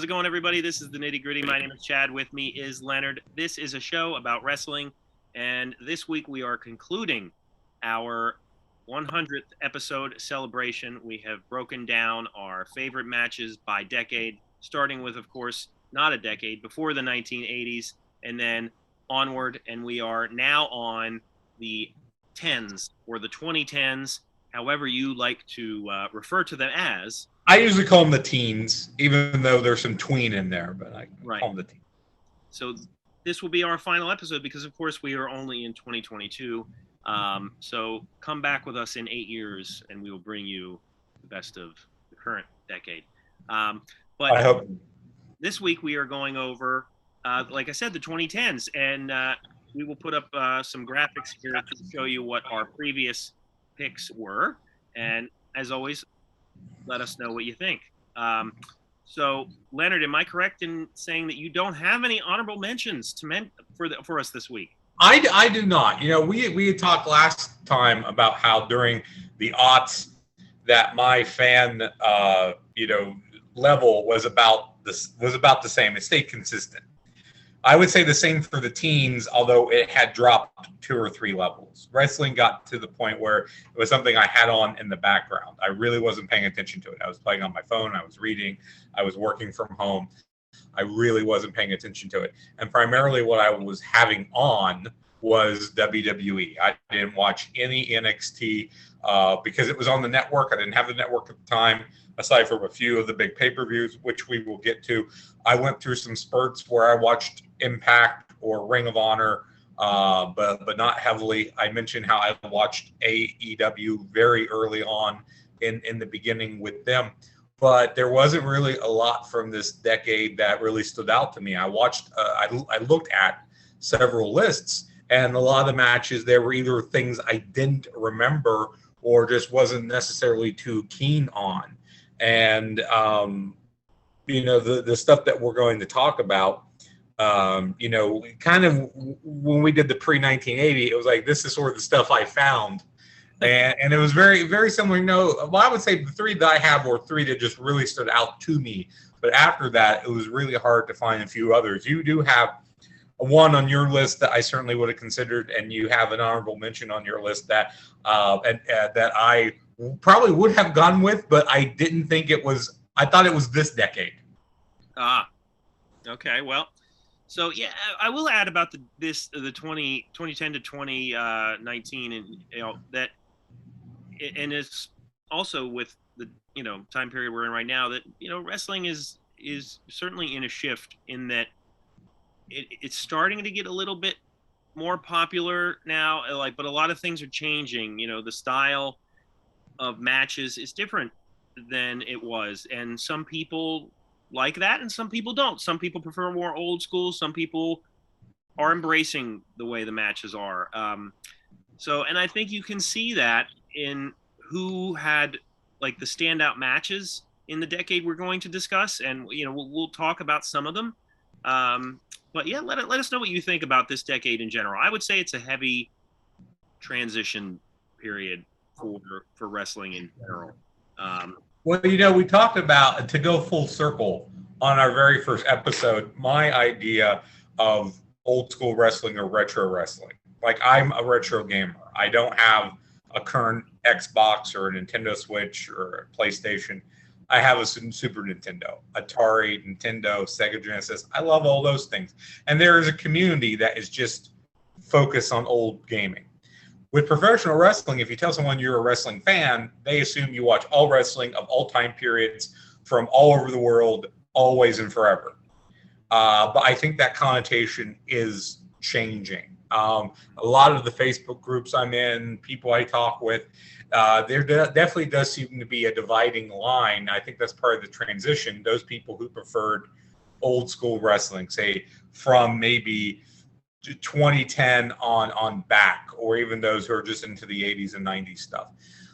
How's it going, everybody? This is the Nitty Gritty. My name is Chad. With me is Leonard. This is a show about wrestling, and this week we are concluding our 100th episode celebration. We have broken down our favorite matches by decade, starting with, of course, not a decade, before the 1980s, and then onward, and we are now on the 10s, or the 2010s, however you like to refer to them as. I usually call them the teens, even though there's some tween in there, but I call them the teens. So this will be our final episode because, of course, we are only in 2022. So come back with us in 8 years, and we will bring you the best of the current decade. But I hope. This week we are going over, like I said, the 2010s, and we will put up some graphics here to show you what our previous picks were. And as always, let us know what you think. So, Leonard, am I correct in saying that you don't have any honorable mentions for us this week? I do not. You know, we had talked last time about how during the aughts that my fan level was about the same. It stayed consistent. I would say the same for the teens, although it had dropped 2 or 3 levels. Wrestling got to the point where it was something I had on in the background. I really wasn't paying attention to it. I was playing on my phone. I was reading. I was working from home. I really wasn't paying attention to it. And primarily what I was having on was WWE. I didn't watch any NXT because it was on the network. I didn't have the network at the time, aside from a few of the big pay-per-views, which we will get to. I went through some spurts where I watched Impact or Ring of Honor, but not heavily. I mentioned how I watched AEW very early on in the beginning with them. But there wasn't really a lot from this decade that really stood out to me. I watched, I looked at several lists, and a lot of the matches, there were either things I didn't remember or just wasn't necessarily too keen on. And, the stuff that we're going to talk about, kind of when we did the pre-1980, it was like, this is sort of the stuff I found. And it was very, very similar. Well, I would say the 3 that I have were 3 that just really stood out to me. But after that, it was really hard to find a few others. You do have one on your list that I certainly would have considered, and you have an honorable mention on your list that that I probably would have gone with, but I didn't think it was. I thought it was this decade. Okay. Well, so yeah, I will add about the 2010 to 2019, and that, and it's also with the time period we're in right now that wrestling is certainly in a shift in that it's starting to get a little bit more popular now, but a lot of things are changing. The style of matches is different than it was, and some people like that and some people don't. Some people prefer more old school. Some people are embracing the way the matches are. And I think you can see that in who had like the standout matches in the decade we're going to discuss, and we'll talk about some of them. But yeah, let us know what you think about this decade in general. I would say it's a heavy transition period for wrestling in general. Well, we talked about, to go full circle, on our very first episode, my idea of old school wrestling or retro wrestling. Like, I'm a retro gamer. I don't have a current Xbox or a Nintendo Switch or a PlayStation. I have a Super Nintendo, Atari, Nintendo, Sega Genesis. I love all those things. And there is a community that is just focused on old gaming. With professional wrestling, if you tell someone you're a wrestling fan, they assume you watch all wrestling of all time periods from all over the world, always and forever. But I think that connotation is changing. A lot of the Facebook groups I'm in, people I talk with, there definitely does seem to be a dividing line. I think that's part of the transition. Those people who preferred old school wrestling, say from maybe 2010 on back, or even those who are just into the 80s and 90s stuff.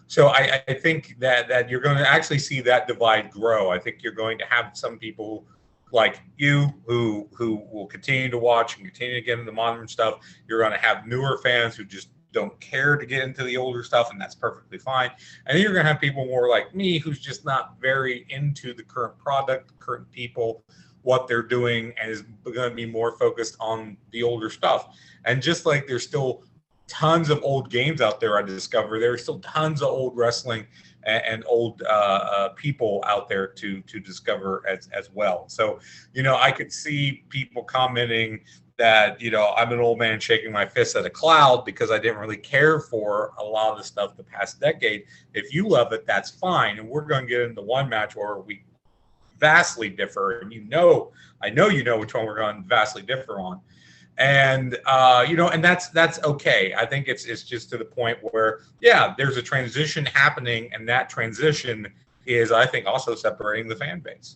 So I think that you're going to actually see that divide grow. I think you're going to have some people like you who will continue to watch and continue to get into modern stuff. You're going to have newer fans who just don't care to get into the older stuff, and that's perfectly fine. And then you're going to have people more like me who's just not very into the current product, the current people, what they're doing, and is going to be more focused on the older stuff. And just like there's still tons of old games out there I discover, there's still tons of old wrestling and old people out there to discover as well. So, I could see people commenting that, I'm an old man shaking my fist at a cloud because I didn't really care for a lot of the stuff the past decade. If you love it, that's fine. And we're going to get into one match where we vastly differ. And I know which one we're going to vastly differ on. And and that's okay. I think it's just to the point where, yeah, there's a transition happening, and that transition is, I think, also separating the fan base.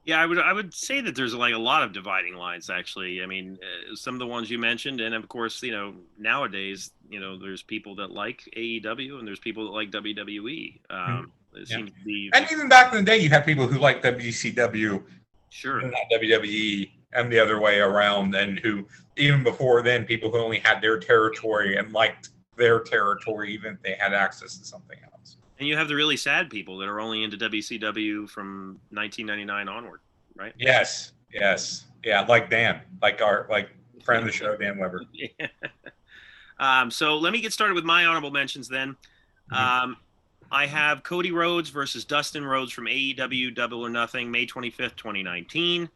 Yeah, I would say that there's like a lot of dividing lines, actually. I mean, some of the ones you mentioned, and of course, nowadays, there's people that like AEW and there's people that like WWE. It seems to be, and even back in the day, you had people who liked WCW, sure, not WWE, and the other way around, and who, even before then, people who only had their territory and liked their territory, even if they had access to something else. And you have the really sad people that are only into WCW from 1999 onward, right? Yes. Yeah, like Dan, like friend of the show, Dan Weber. Yeah. So let me get started with my honorable mentions then. Mm-hmm. I have Cody Rhodes versus Dustin Rhodes from AEW Double or Nothing, May 25th, 2019.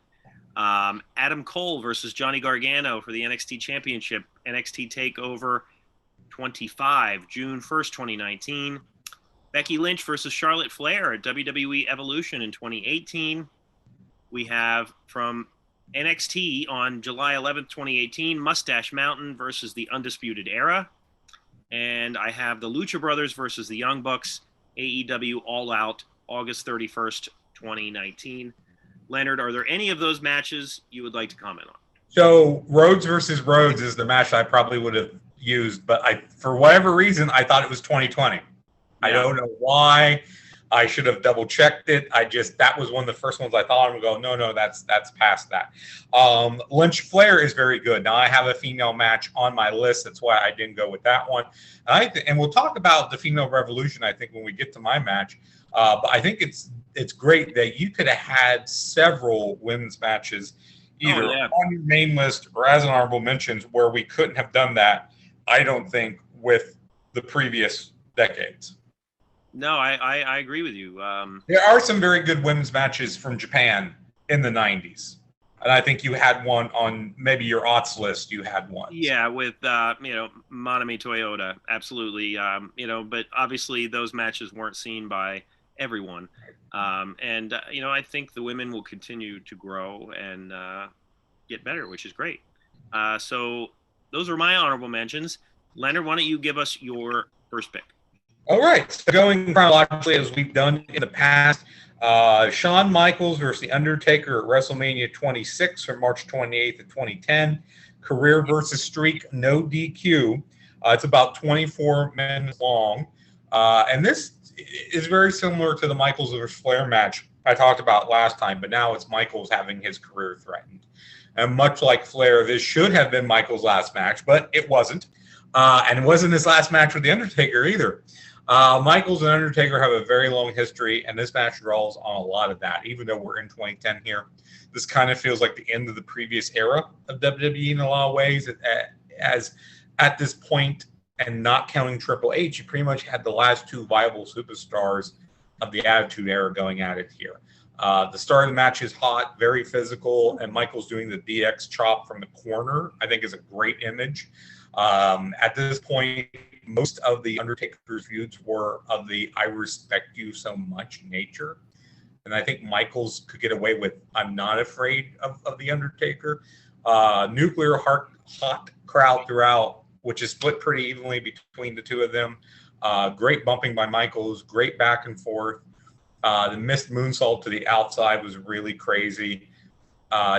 Adam Cole versus Johnny Gargano for the NXT Championship, NXT TakeOver 25, June 1st, 2019. Becky Lynch versus Charlotte Flair at WWE Evolution in 2018. We have from NXT on July 11th, 2018, Mustache Mountain versus the Undisputed Era. And I have the Lucha Brothers versus the Young Bucks, AEW All Out, August 31st, 2019. Leonard, are there any of those matches you would like to comment on? So Rhodes versus Rhodes is the match I probably would have used, but for whatever reason, I thought it was 2020. Yeah. I don't know why. I should have double checked it. That was one of the first ones I thought. I'm going to go, no, that's past that. Lynch Flair is very good. Now I have a female match on my list. That's why I didn't go with that one. And we'll talk about the female revolution, I think, when we get to my match. But I think it's great that you could have had several women's matches either on your main list or as an honorable mentions where we couldn't have done that, I don't think, with the previous decades. No, I agree with you. There are some very good women's matches from Japan in the 90s. And I think you had one on maybe your aughts list. You had one. Yeah, with, Manami Toyota. Absolutely. But obviously those matches weren't seen by everyone. I think the women will continue to grow and get better, which is great. So those are my honorable mentions. Leonard, why don't you give us your first pick? All right. So going chronologically as we've done in the past, Shawn Michaels versus The Undertaker at WrestleMania 26 from March 28th of 2010. Career versus streak, no DQ. It's about 24 minutes long. And this is very similar to the Michaels versus Flair match I talked about last time, but now it's Michaels having his career threatened. And much like Flair, this should have been Michaels' last match, but it wasn't. And it wasn't his last match with The Undertaker either. Michaels and Undertaker have a very long history, and this match draws on a lot of that, even though we're in 2010 here. This kind of feels like the end of the previous era of WWE in a lot of ways. As at this point, and not counting Triple H, you pretty much had the last two viable superstars of the Attitude Era going at it here. The start of the match is hot, very physical, and Michaels doing the DX chop from the corner, I think, is a great image. At this point, most of the Undertaker's feuds were of the "I respect you so much" nature. And I think Michaels could get away with "I'm not afraid of the Undertaker." Nuclear hot crowd throughout, which is split pretty evenly between the two of them. Great bumping by Michaels, great back and forth. The missed moonsault to the outside was really crazy.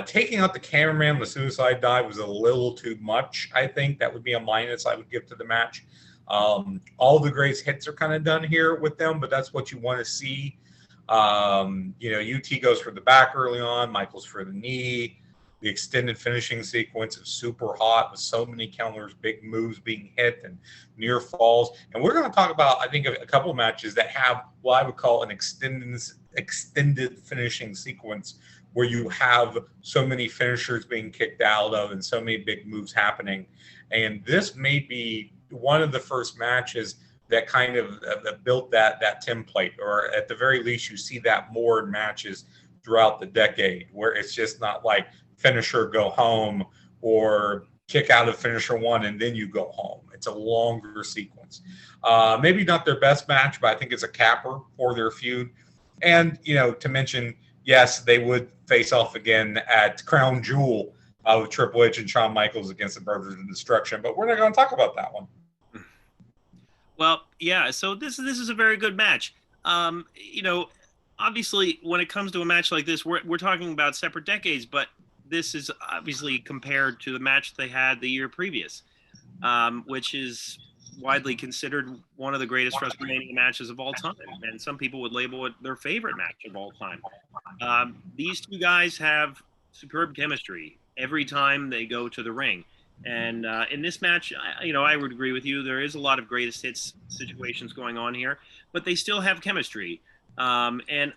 Taking out the cameraman, the suicide dive was a little too much. I think that would be a minus I would give to the match. All the great hits are kind of done here with them, but that's what you want to see. UT goes for the back early on, Michaels for the knee. The extended finishing sequence is super hot with so many counters, big moves being hit, and near falls. And we're going to talk about, I think, a couple of matches that have what I would call an extended finishing sequence, where you have so many finishers being kicked out of and so many big moves happening. And this may be one of the first matches that kind of built that template, or at the very least, you see that more in matches throughout the decade, where it's just not like finisher, go home, or kick out of finisher one and then you go home. It's a longer sequence. Maybe not their best match, but I think it's a capper for their feud. And, to mention, yes, they would face off again at Crown Jewel of Triple H and Shawn Michaels against the Brothers of Destruction, but we're not going to talk about that one. Well, yeah, so this is a very good match. Obviously, when it comes to a match like this, we're talking about separate decades, but this is obviously compared to the match they had the year previous, which is widely considered one of the greatest WrestleMania matches of all time, and some people would label it their favorite match of all time. These two guys have superb chemistry every time they go to the ring. And in this match, I would agree with you. There is a lot of greatest hits situations going on here, but they still have chemistry. And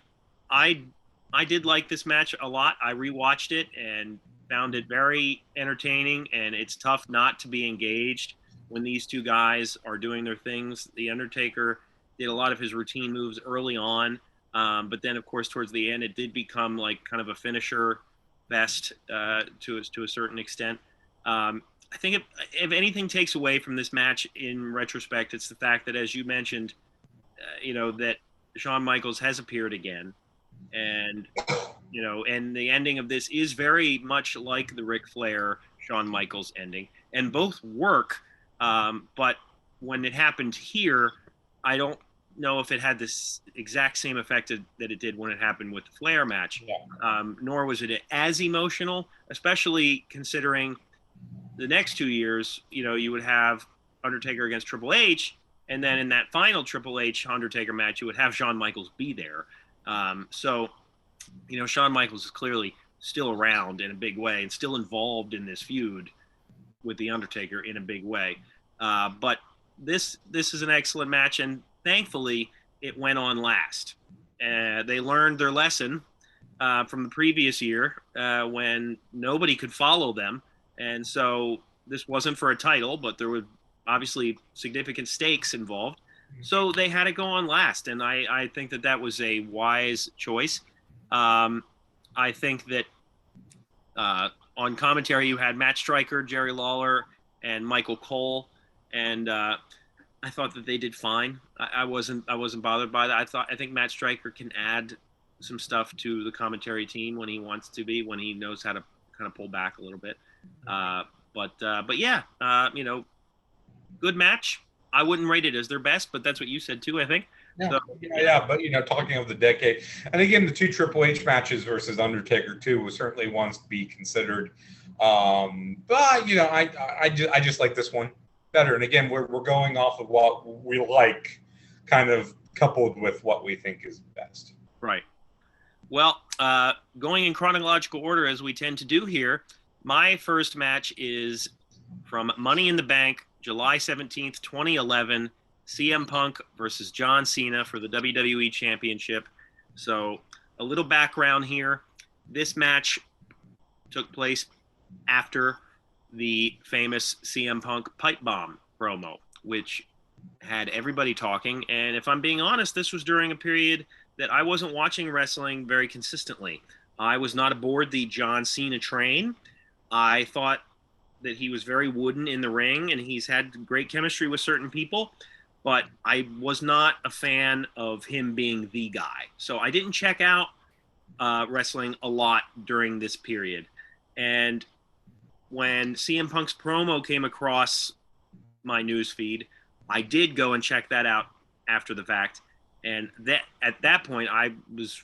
I did like this match a lot. I rewatched it and found it very entertaining, and it's tough not to be engaged when these two guys are doing their things. The Undertaker did a lot of his routine moves early on, but then, of course, towards the end, it did become like kind of a finisher fest to a certain extent. I think if anything takes away from this match in retrospect, it's the fact that, as you mentioned, that Shawn Michaels has appeared again. And, and the ending of this is very much like the Ric Flair Shawn Michaels ending, and both work. But when it happened here, I don't know if it had this exact same effect that it did when it happened with the Flair match. Yeah. Nor was it as emotional, especially considering the next 2 years, you would have Undertaker against Triple H, and then in that final Triple H Undertaker match, you would have Shawn Michaels be there. So, Shawn Michaels is clearly still around in a big way and still involved in this feud with the Undertaker in a big way. But this is an excellent match, and thankfully it went on last. They learned their lesson from the previous year when nobody could follow them. And so this wasn't for a title, but there were obviously significant stakes involved. So they had to go on last. And I think that was a wise choice. I think that on commentary, you had Matt Stryker, Jerry Lawler, and Michael Cole. And I thought that they did fine. I wasn't bothered by that. I think Matt Stryker can add some stuff to the commentary team when he wants to be, when he knows how to kind of pull back a little bit. But yeah, good match. I wouldn't rate it as their best, but that's what you said too, I think. Yeah, so, yeah. But talking of the decade, and again, the two Triple H matches versus Undertaker too was certainly ones to be considered. But I just like this one better. And again, we're going off of what we like, kind of coupled with what we think is best. Right. Well, going in chronological order as we tend to do here, my first match is from Money in the Bank, July 17th, 2011, CM Punk versus John Cena for the WWE Championship. So a little background here. This match took place after the famous CM Punk pipe bomb promo, which had everybody talking. And if I'm being honest, this was during a period that I wasn't watching wrestling very consistently. I was not aboard the John Cena train. I thought that he was very wooden in the ring, and he's had great chemistry with certain people, but I was not a fan of him being the guy. So I didn't check out wrestling a lot during this period. And when CM Punk's promo came across my news feed, I did go and check that out after the fact. And at that point, I was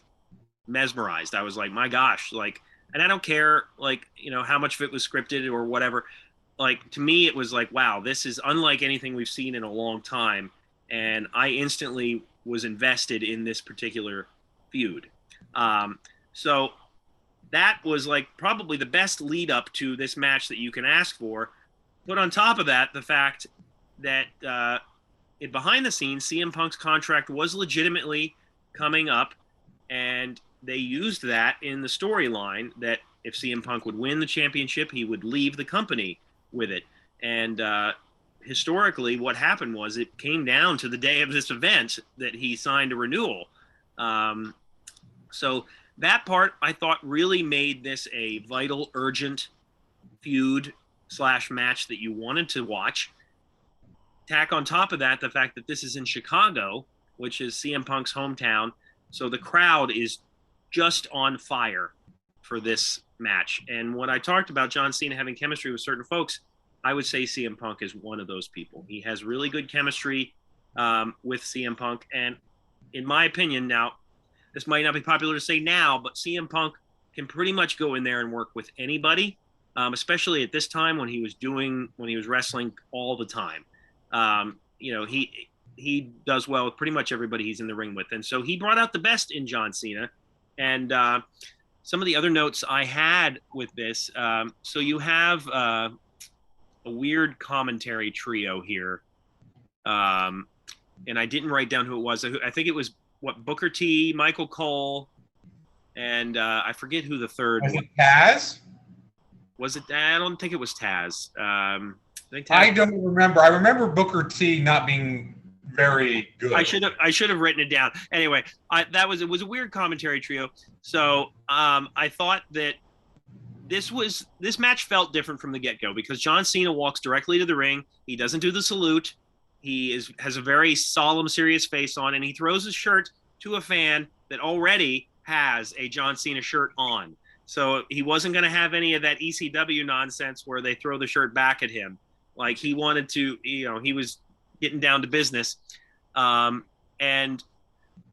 mesmerized. I was like, my gosh, and I don't care, how much of it was scripted or whatever. To me, it was like, wow, this is unlike anything we've seen in a long time. And I instantly was invested in this particular feud. So that was like probably the best lead up to this match that you can ask for. Put on top of that, the fact that behind the scenes, CM Punk's contract was legitimately coming up, and they used that in the storyline that if CM Punk would win the championship, he would leave the company with it. And historically, what happened was it came down to the day of this event that he signed a renewal. So that part I thought really made this a vital, urgent feud / match that you wanted to watch. Tack on top of that the fact that this is in Chicago, which is CM Punk's hometown. So the crowd is just on fire for this match. And when I talked about John Cena having chemistry with certain folks, I would say CM Punk is one of those people. He has really good chemistry with CM Punk. And in my opinion, now, this might not be popular to say now, but CM Punk can pretty much go in there and work with anybody, especially at this time when he was wrestling all the time. He does well with pretty much everybody he's in the ring with. And so he brought out the best in John Cena. And some of the other notes I had with this, so you have a weird commentary trio here. And I didn't write down who it was. I think it was Booker T, Michael Cole, and I forget who the third was. Was it Taz? Was it? I don't think it was Taz. I don't remember. I remember Booker T not being very good. I should have written it down. Anyway, it was a weird commentary trio. So I thought that this match felt different from the get-go because John Cena walks directly to the ring. He doesn't do the salute. He has a very solemn, serious face on, and he throws his shirt to a fan that already has a John Cena shirt on. So he wasn't going to have any of that ECW nonsense where they throw the shirt back at him. Like he wanted to, he was getting down to business. And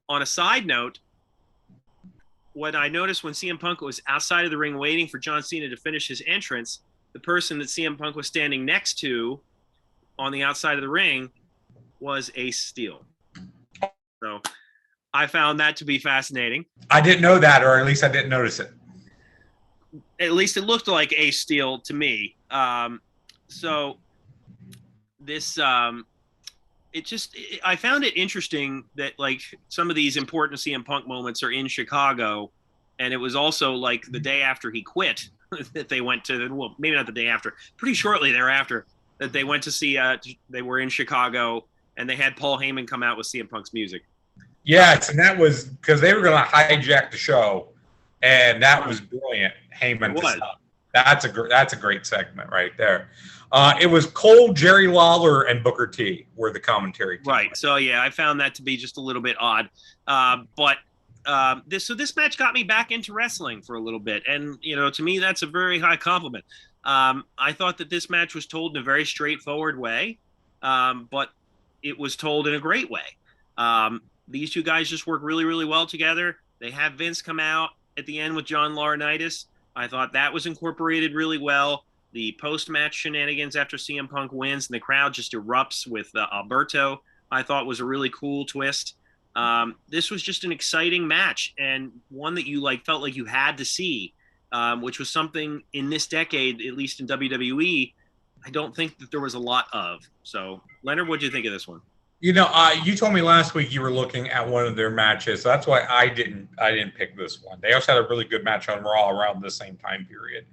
on a side note, what I noticed when CM Punk was outside of the ring waiting for John Cena to finish his entrance, the person that CM Punk was standing next to on the outside of the ring was Ace Steel. So I found that to be fascinating. I didn't know that, or at least I didn't notice it. At least it looked like Ace Steel to me. So this, I found it interesting that like some of these important CM Punk moments are in Chicago, and it was also like the day after he quit that they went to, well, maybe not the day after, pretty shortly thereafter that they went to see, they were in Chicago and they had Paul Heyman come out with CM Punk's music. Yes, and that was because they were going to hijack the show, and that was brilliant. Heyman, that's a great segment right there. It was Cole, Jerry Lawler, and Booker T were the commentary team. Right. So yeah, I found that to be just a little bit odd. But this match got me back into wrestling for a little bit, and to me that's a very high compliment. I thought that this match was told in a very straightforward way, but it was told in a great way. These two guys just work really, really well together. They have Vince come out at the end with John Laurinaitis. I thought that was incorporated really well. The post-match shenanigans after CM Punk wins and the crowd just erupts with Alberto, I thought was a really cool twist. This was just an exciting match and one that you felt like you had to see, which was something in this decade, at least in WWE, I don't think that there was a lot of. So, Leonard, what did you think of this one? You told me last week you were looking at one of their matches, so that's why I didn't pick this one. They also had a really good match on Raw around the same time period.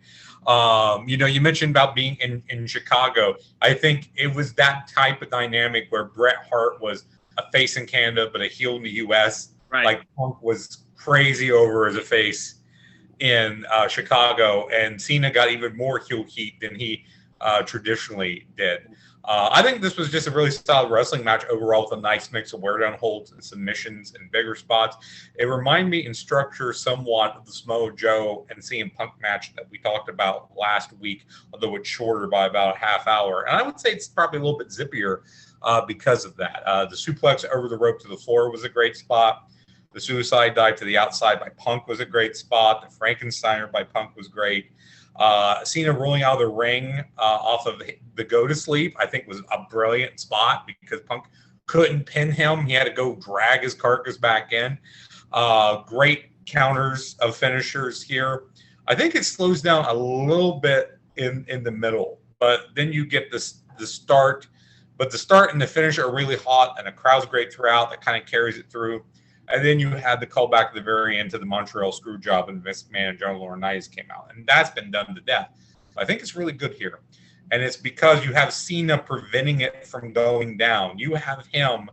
You mentioned about being in Chicago. I think it was that type of dynamic where Bret Hart was a face in Canada but a heel in the U.S. Right. Like Punk was crazy over as a face in Chicago, and Cena got even more heel heat than he traditionally did. I think this was just a really solid wrestling match overall with a nice mix of wear-down holds and submissions and bigger spots. It reminded me in structure somewhat of the Samoa Joe and CM Punk match that we talked about last week, although it's shorter by about a half hour. And I would say it's probably a little bit zippier because of that. The suplex over the rope to the floor was a great spot. The suicide dive to the outside by Punk was a great spot. The Frankensteiner by Punk was great. Cena rolling out of the ring off of the go to sleep, I think was a brilliant spot because Punk couldn't pin him. He had to go drag his carcass back in. Great counters of finishers here. I think it slows down a little bit in the middle, but then you get the start. But the start and the finish are really hot, and the crowd's great throughout. That kind of carries it through. And then you had the callback at the very end to the Montreal Screwjob, and Vince McMahon and John Laurinaitis came out, and that's been done to death. I think it's really good here, and it's because you have Cena preventing it from going down. You have him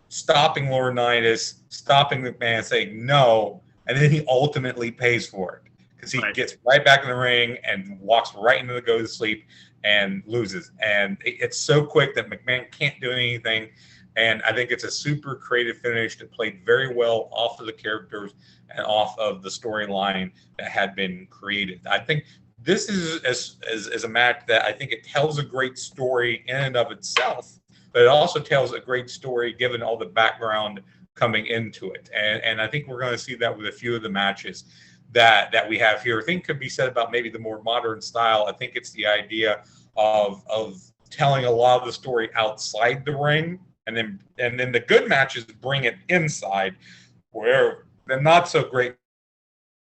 stopping Laurinaitis, stopping McMahon, saying no, and then he ultimately pays for it because he gets right back in the ring and walks right into the go to sleep and loses. And it's so quick that McMahon can't do anything. And I think it's a super creative finish that played very well off of the characters and off of the storyline that had been created. I think this is a match that I think it tells a great story in and of itself, but it also tells a great story given all the background coming into it. And I think we're going to see that with a few of the matches that we have here. I think could be said about maybe the more modern style. I think it's the idea of telling a lot of the story outside the ring, and then the good matches bring it inside, where the not so great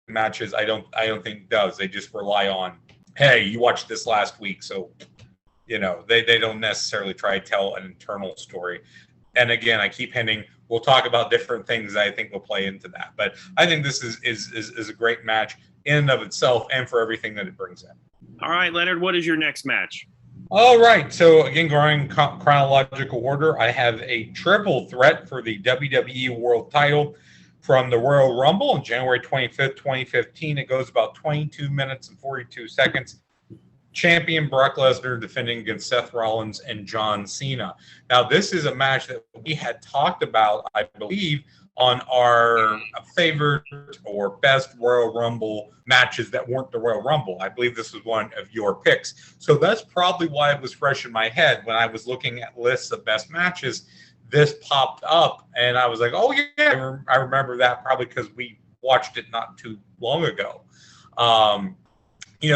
matches I don't think does. They just rely on, hey, you watched this last week, so they don't necessarily try to tell an internal story. And again, I keep hinting, we'll talk about different things that I think will play into that. But I think this is a great match in and of itself and for everything that it brings in. All right, Leonard, what is your next match? All right. So again, going chronological order, I have a triple threat for the WWE World title from the Royal Rumble on January 25th, 2015. It goes about 22 minutes and 42 seconds. Champion Brock Lesnar defending against Seth Rollins and John Cena. Now, this is a match that we had talked about, I believe, on our favorite or best Royal Rumble matches that weren't the Royal Rumble. I believe this was one of your picks. So that's probably why it was fresh in my head when I was looking at lists of best matches. This popped up, and I was like, oh, yeah, I remember that probably because we watched it not too long ago.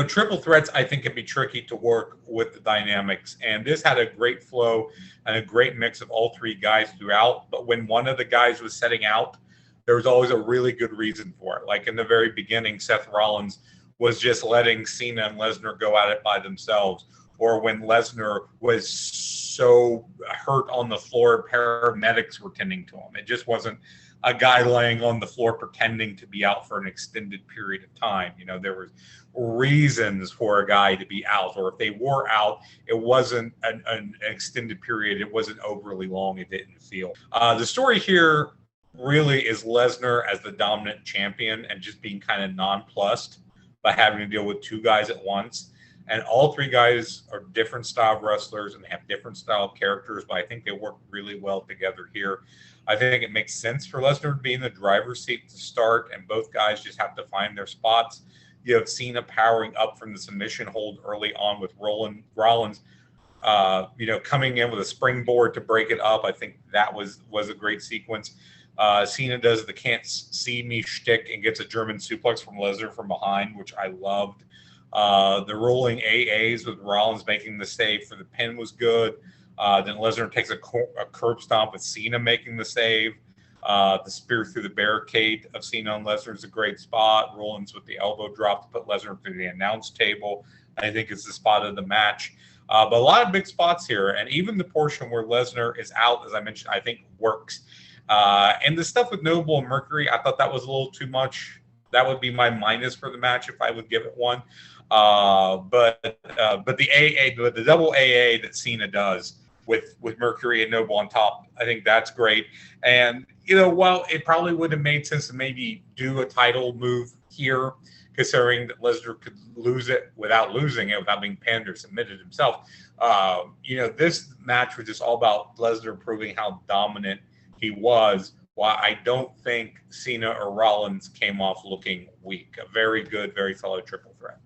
Triple threats, I think, can be tricky to work with the dynamics. And this had a great flow and a great mix of all three guys throughout. But when one of the guys was setting out, there was always a really good reason for it. Like in the very beginning, Seth Rollins was just letting Cena and Lesnar go at it by themselves. Or when Lesnar was so hurt on the floor, paramedics were tending to him. It just wasn't a guy laying on the floor pretending to be out for an extended period of time. There was reasons for a guy to be out, or if they were out, it wasn't an extended period. It wasn't overly long. It didn't feel. The story here really is Lesnar as the dominant champion and just being kind of nonplussed by having to deal with two guys at once. And all three guys are different style wrestlers and they have different style characters, but I think they work really well together here. I think it makes sense for Lesnar to be in the driver's seat to start, and both guys just have to find their spots. You have Cena powering up from the submission hold early on with Rollins, coming in with a springboard to break it up. I think that was a great sequence. Cena does the can't see me shtick and gets a German suplex from Lesnar from behind, which I loved. The rolling AAs with Rollins making the save for the pin was good. Then Lesnar takes a curb stomp with Cena making the save. The spear through the barricade of Cena and Lesnar is a great spot. Rollins with the elbow drop to put Lesnar through the announce table. I think it's the spot of the match. But a lot of big spots here. And even the portion where Lesnar is out, as I mentioned, I think works. And the stuff with Noble and Mercury, I thought that was a little too much. That would be my minus for the match if I would give it one. But the double AA that Cena does with Mercury and Noble on top, I think that's great. And while it probably would have made sense to maybe do a title move here, considering that Lesnar could lose it without losing it, without being pinned or submitted himself, this match was just all about Lesnar proving how dominant he was. While I don't think Cena or Rollins came off looking weak. A very good, very solid triple threat.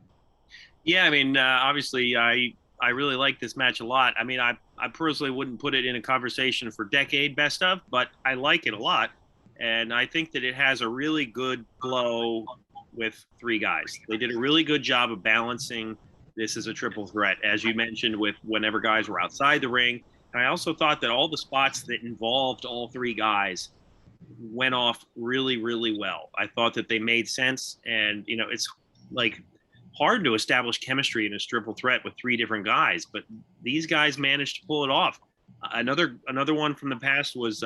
Yeah, I mean, obviously, I really like this match a lot. I mean, I personally wouldn't put it in a conversation for decade best of, but I like it a lot. And I think that it has a really good flow with three guys. They did a really good job of balancing this as a triple threat, as you mentioned, with whenever guys were outside the ring. And I also thought that all the spots that involved all three guys went off really, really well. I thought that they made sense. And, it's like hard to establish chemistry in a triple threat with three different guys, but these guys managed to pull it off. Another one from the past was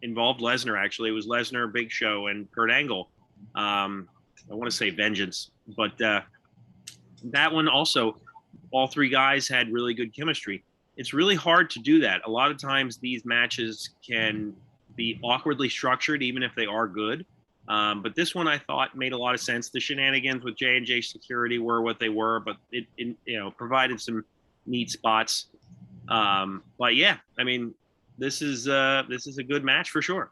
involved Lesnar. Actually, it was Lesnar, Big Show, and Kurt Angle. I want to say Vengeance, but that one also, all three guys had really good chemistry. It's really hard to do that. A lot of times these matches can be awkwardly structured, even if they are good. But this one I thought made a lot of sense. The shenanigans with J&J Security were what they were, but it provided some neat spots. But yeah, I mean, this is a good match for sure.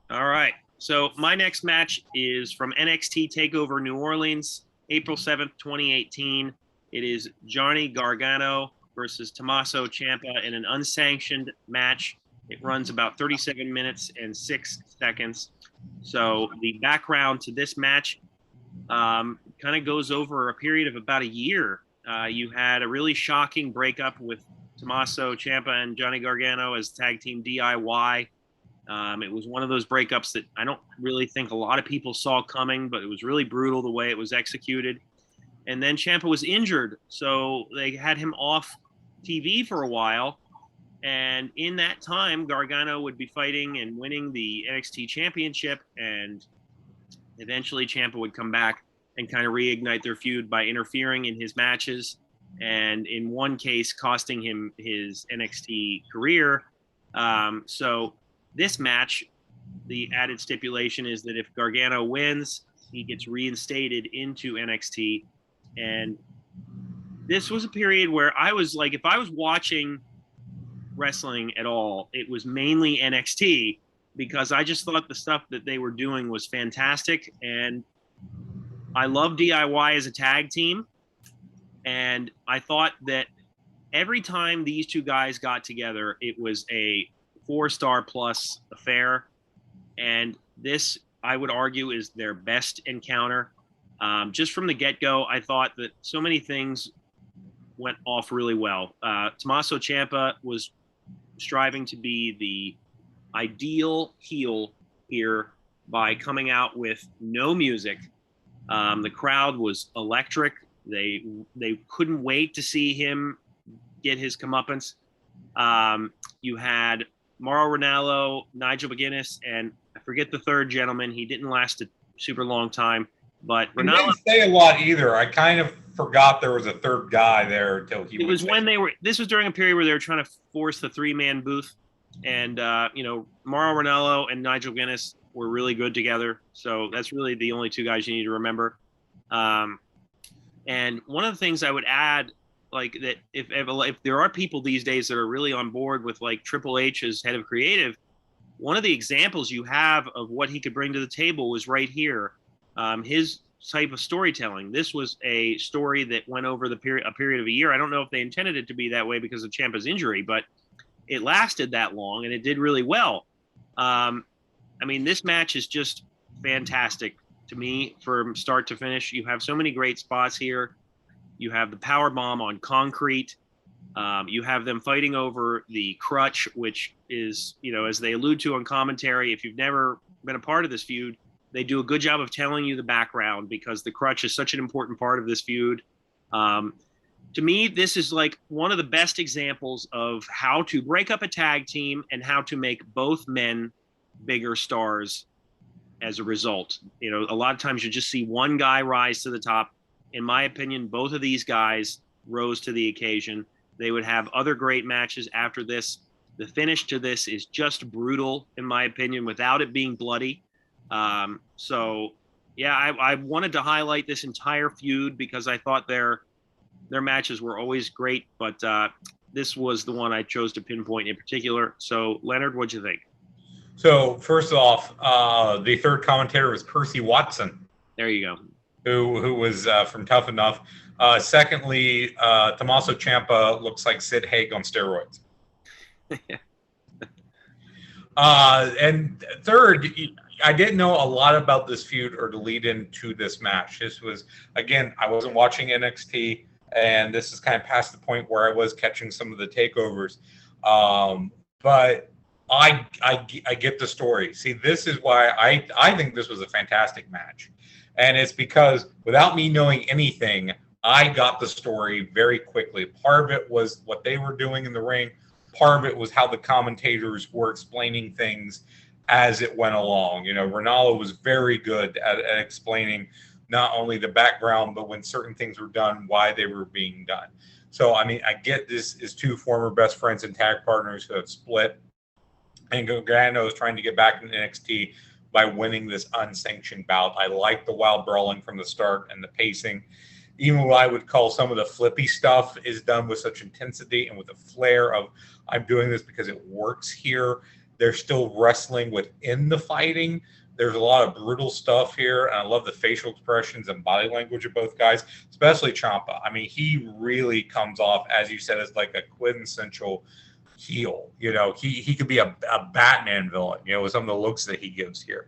All right. So my next match is from NXT TakeOver New Orleans, April 7th, 2018. It is Johnny Gargano versus Tommaso Ciampa in an unsanctioned match. It runs about 37 minutes and 6 seconds. So the background to this match kind of goes over a period of about a year. You had a really shocking breakup with Tommaso Ciampa and Johnny Gargano as tag team DIY. It was one of those breakups that I don't really think a lot of people saw coming, but it was really brutal the way it was executed. And then Ciampa was injured, so they had him off TV for a while. And in that time, Gargano would be fighting and winning the NXT Championship, and eventually Ciampa would come back and kind of reignite their feud by interfering in his matches, and in one case, costing him his NXT career. So this match, the added stipulation is that if Gargano wins, he gets reinstated into NXT. And this was a period where I was like, if I was watching wrestling at all, it was mainly NXT, because I just thought the stuff that they were doing was fantastic. And I love DIY as a tag team. And I thought that every time these two guys got together, it was a 4-star plus affair. And this, I would argue, is their best encounter. Just from the get-go, I thought that so many things went off really well. Tommaso Ciampa was striving to be the ideal heel here by coming out with no music. The crowd was electric. They couldn't wait to see him get his comeuppance. You had Mauro Ranallo, Nigel McGuinness, and I forget the third gentleman. He didn't last a super long time, but Ranallo didn't say a lot either. I kind of forgot there was a third guy there until he. It was when they were. This was during a period where they were trying to force the 3-man booth, and Mauro Ranallo and Nigel McGuinness were really good together. So that's really the only two guys you need to remember. And one of the things I would add, like that, if there are people these days that are really on board with like Triple H as head of creative, one of the examples you have of what he could bring to the table was right here. His type of storytelling. This was a story that went over a period of a year. I don't know if they intended it to be that way because of Ciampa's injury, but it lasted that long and it did really well. This match is just fantastic to me from start to finish. You have so many great spots here. You have the power bomb on concrete. You have them fighting over the crutch, which is, as they allude to on commentary, if you've never been a part of this feud, they do a good job of telling you the background because the crutch is such an important part of this feud. To me, this is like one of the best examples of how to break up a tag team and how to make both men bigger stars as a result. A lot of times you just see one guy rise to the top. In my opinion, both of these guys rose to the occasion. They would have other great matches after this. The finish to this is just brutal, in my opinion, without it being bloody. I wanted to highlight this entire feud because I thought their matches were always great, but this was the one I chose to pinpoint in particular. So, Leonard, what'd you think? So, first off, the third commentator was Percy Watson. There you go. Who was from Tough Enough. Secondly, Tommaso Ciampa looks like Sid Haig on steroids. And third, I didn't know a lot about this feud or to lead into this match. This was, again, I wasn't watching NXT, and this is kind of past the point where I was catching some of the takeovers. But I get the story. See, this is why I think this was a fantastic match. And it's because without me knowing anything, I got the story very quickly. Part of it was what they were doing in the ring. Part of it was how the commentators were explaining things as it went along. Ronaldo was very good at explaining not only the background, but when certain things were done, why they were being done. So, I get this is two former best friends and tag partners who have split. And Gargano is trying to get back in NXT by winning this unsanctioned bout. I like the wild brawling from the start and the pacing. Even what I would call some of the flippy stuff is done with such intensity and with a flair of, I'm doing this because it works here. They're still wrestling within the fighting. There's a lot of brutal stuff here, and I love the facial expressions and body language of both guys, especially Champa. He really comes off, as you said, as like a quintessential heel. He could be a Batman villain, with some of the looks that he gives here.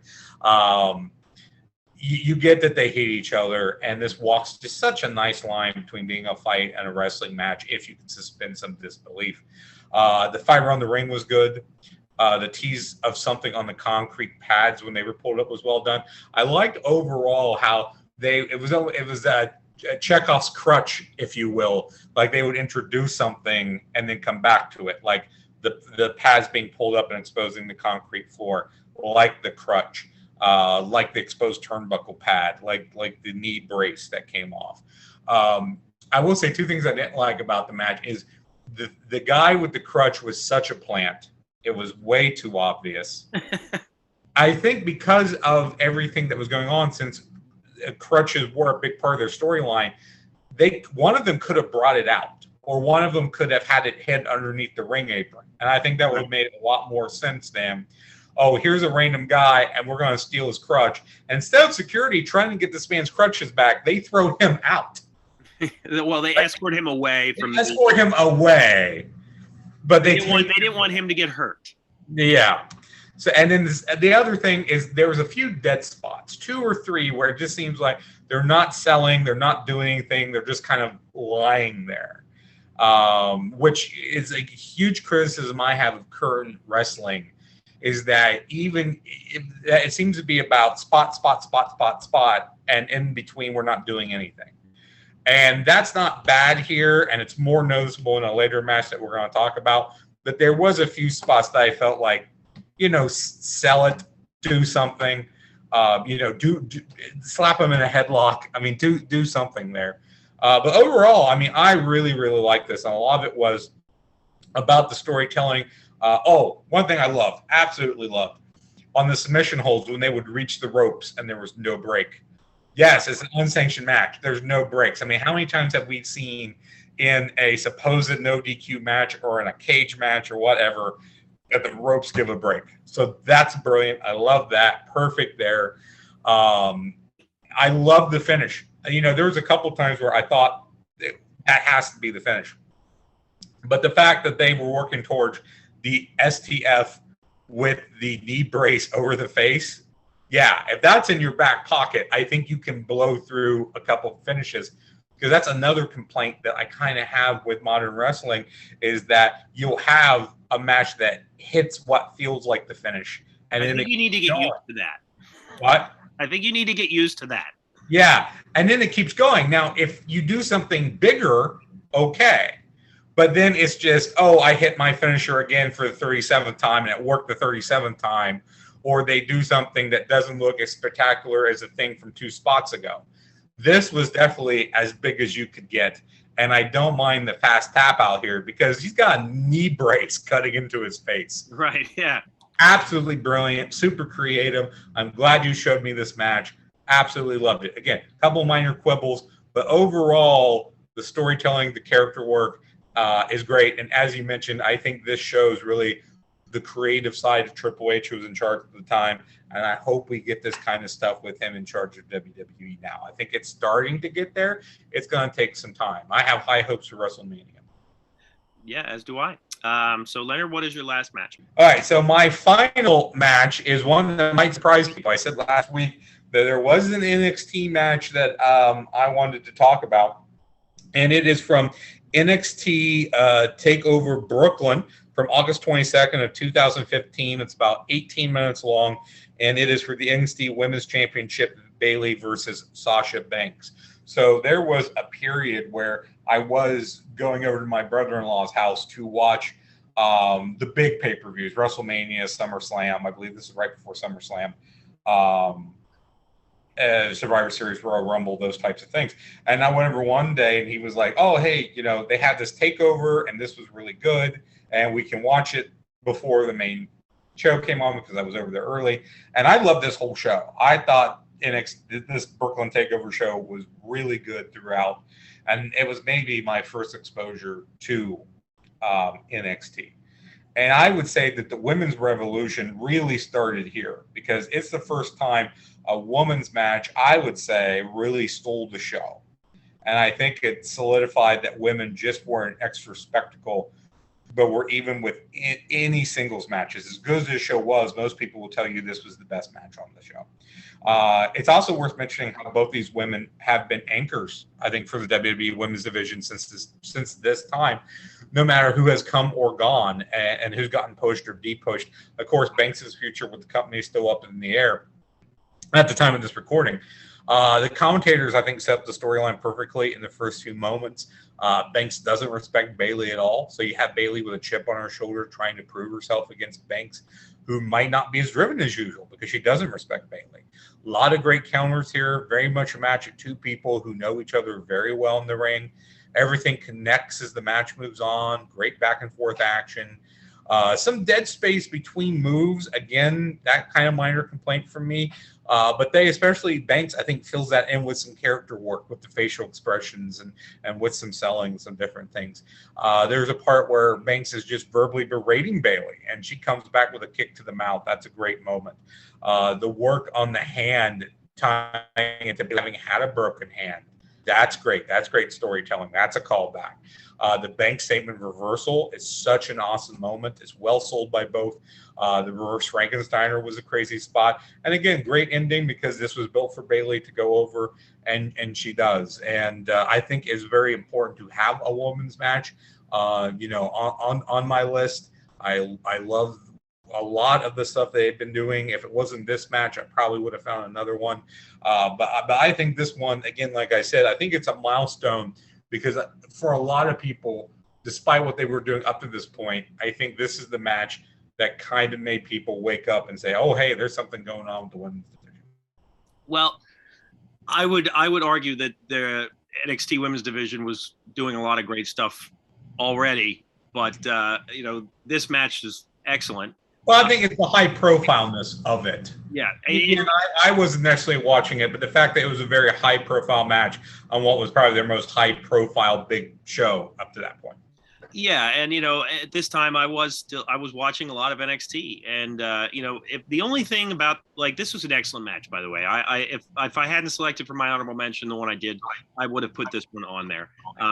You get that they hate each other, and this walks just such a nice line between being a fight and a wrestling match if you can suspend some disbelief. The fight around the ring was good. The tease of something on the concrete pads when they were pulled up was well done. I liked overall how it was a Chekhov's crutch, if you will. Like they would introduce something and then come back to it, like the pads being pulled up and exposing the concrete floor, like the crutch. Like the exposed turnbuckle pad, like the knee brace that came off. I will say two things I didn't like about the match is the guy with the crutch was such a plant. It was way too obvious. I think because of everything that was going on, since crutches were a big part of their storyline, one of them could have brought it out, or one of them could have had it hid underneath the ring apron. And I think that would have made a lot more sense than, oh, here's a random guy, and we're going to steal his crutch. And instead of security trying to get this man's crutches back, they throw him out. Well, they escort him away from. Escort him away, but they didn't want him to get hurt. Yeah. So, and then the other thing is there was a few dead spots, 2 or 3, where it just seems like they're not selling, they're not doing anything, they're just kind of lying there, which is a huge criticism I have of current wrestling. Is that even it seems to be about spot, and in between we're not doing anything. And that's not bad here, and it's more noticeable in a later match that we're going to talk about. But there was a few spots that I felt like, sell it, do something, do slap them in a headlock. Do something there. But overall, I really, really like this, and a lot of it was about the storytelling. One thing I absolutely loved, on the submission holds when they would reach the ropes and there was no break. Yes, it's an unsanctioned match. There's no breaks. How many times have we seen in a supposed no DQ match or in a cage match or whatever that the ropes give a break? So that's brilliant. I love that. Perfect there. I love the finish. There was a couple times where I thought that has to be the finish. But the fact that they were working towards the STF with the knee brace over the face, yeah, if that's in your back pocket, I think you can blow through a couple finishes, because that's another complaint that I kind of have with modern wrestling, is that you'll have a match that hits what feels like the finish. And I think you need to get used to that. What? I think you need to get used to that. Yeah, and then it keeps going. Now, if you do something bigger, okay. But then it's just, I hit my finisher again for the 37th time, and it worked the 37th time. Or they do something that doesn't look as spectacular as a thing from 2 spots ago. This was definitely as big as you could get. And I don't mind the fast tap out here, because he's got a knee brace cutting into his face. Right, yeah. Absolutely brilliant, super creative. I'm glad you showed me this match. Absolutely loved it. Again, a couple minor quibbles, but overall, the storytelling, the character work, is great. And as you mentioned, I think this shows really the creative side of Triple H, who was in charge at the time. And I hope we get this kind of stuff with him in charge of WWE now. I think it's starting to get there. It's going to take some time. I have high hopes for WrestleMania. Yeah, as do I. So, Leonard, what is your last match? All right, so my final match is one that might surprise people. I said last week that there was an NXT match that I wanted to talk about, and it is from NXT TakeOver Brooklyn from August 22nd of 2015. It's about 18 minutes long, and it is for the NXT Women's Championship Bayley versus Sasha Banks. So there was a period where I was going over to my brother-in-law's house to watch the big pay-per-views, WrestleMania, SummerSlam. I believe this is right before SummerSlam. Survivor Series, Royal Rumble, those types of things. And I went over one day and he was like, oh, hey, they had this takeover and this was really good and we can watch it before the main show came on because I was over there early. And I loved this whole show. I thought this Brooklyn Takeover show was really good throughout. And it was maybe my first exposure to NXT. And I would say that the women's revolution really started here because it's the first time a women's match, I would say, really stole the show. And I think it solidified that women just weren't extra spectacle, but were even with any singles matches. As good as this show was, most people will tell you this was the best match on the show. It's also worth mentioning how both these women have been anchors, I think, for the WWE women's division since this time, no matter who has come or gone and who's gotten pushed or de-pushed. Of course, Banks' future with the company is still up in the air at the time of this recording. The commentators, I think, set up the storyline perfectly in the first few moments. Banks doesn't respect Bayley at all. So you have Bayley with a chip on her shoulder trying to prove herself against Banks, who might not be as driven as usual because she doesn't respect Bayley. A lot of great counters here. Very much a match of two people who know each other very well in the ring. Everything connects as the match moves on. Great back and forth action. Some dead space between moves. Again, that kind of minor complaint from me. But they, especially Banks, I think, fills that in with some character work with the facial expressions and with some selling some different things. There's a part where Banks is just verbally berating Bayley, and she comes back with a kick to the mouth. That's a great moment. The work on the hand, tying into having had a broken hand. That's great. That's great storytelling. That's a callback. The bank statement reversal is such an awesome moment. It's well sold by both. The reverse Frankensteiner was a crazy spot. And again, great ending because this was built for Bayley to go over, and she does. And I think it's very important to have a women's match, on my list. I love a lot of the stuff they've been doing. If it wasn't this match, I probably would have found another one. But I think this one, again, like I said, I think it's a milestone because for a lot of people, despite what they were doing up to this point, I think this is the match that kind of made people wake up and say, oh, hey, there's something going on with the women's division. Well, I would argue that the NXT women's division was doing a lot of great stuff already, but this match is excellent. Well, I think it's the high profileness of it. Yeah. And I wasn't necessarily watching it, but the fact that it was a very high profile match on what was probably their most high profile big show up to that point. Yeah. And, at this time I was watching a lot of NXT, and, if the only thing about, like, this was an excellent match, by the way. If I hadn't selected for my honorable mention, the one I did, I would have put this one on there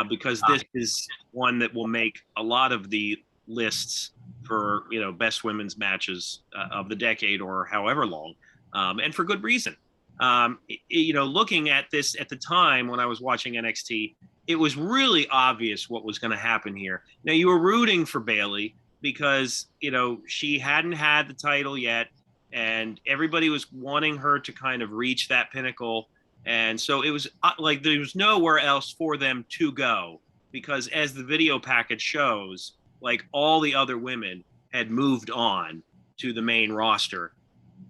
because this is one that will make a lot of the lists for best women's matches of the decade or however long, and for good reason. Looking at this at the time when I was watching NXT, it was really obvious what was going to happen here. Now, you were rooting for Bayley because she hadn't had the title yet, and everybody was wanting her to kind of reach that pinnacle, and so it was like there was nowhere else for them to go because, as the video package shows, like, all the other women had moved on to the main roster,